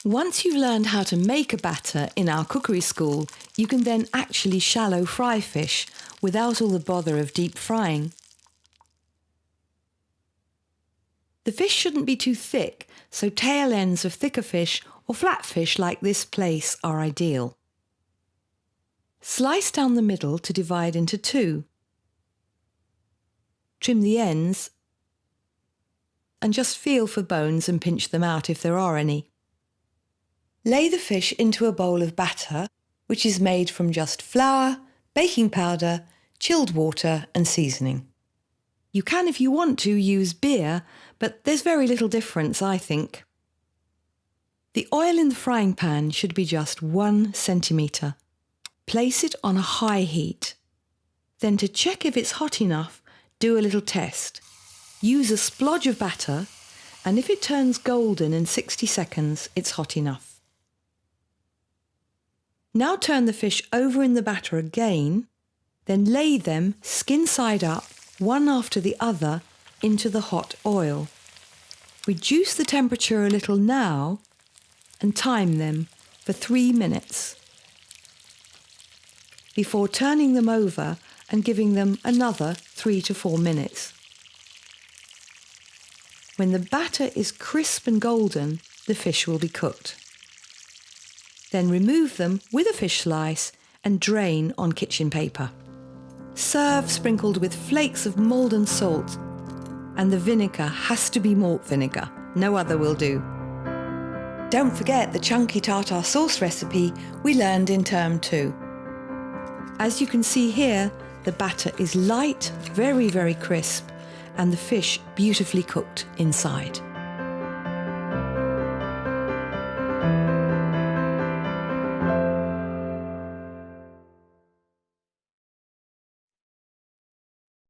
Once you've learned how to make a batter in our cookery school, you can then actually shallow fry fish without all the bother of deep frying. The fish shouldn't be too thick, so tail ends of thicker fish or flat fish like this plaice are ideal. Slice down the middle to divide into two. Trim the ends and just feel for bones and pinch them out if there are any. Lay the fish into a bowl of batter, which is made from just flour, baking powder, chilled water and seasoning. You can, if you want to, use beer, but there's very little difference, I think. The oil in the frying pan should be just 1 centimetre. Place it on a high heat. Then to check if it's hot enough, do a little test. Use a splodge of batter, and if it turns golden in 60 seconds, it's hot enough. Now turn the fish over in the batter again, then lay them skin side up, one after the other, into the hot oil. Reduce the temperature a little now and time them for 3 minutes before turning them over and giving them another 3 to 4 minutes. When the batter is crisp and golden, the fish will be cooked. Then remove them with a fish slice and drain on kitchen paper. Serve sprinkled with flakes of Maldon salt, and the vinegar has to be malt vinegar, no other will do. Don't forget the chunky tartar sauce recipe we learned in Term 2. As you can see here, the batter is light, very, very crisp, and the fish beautifully cooked inside.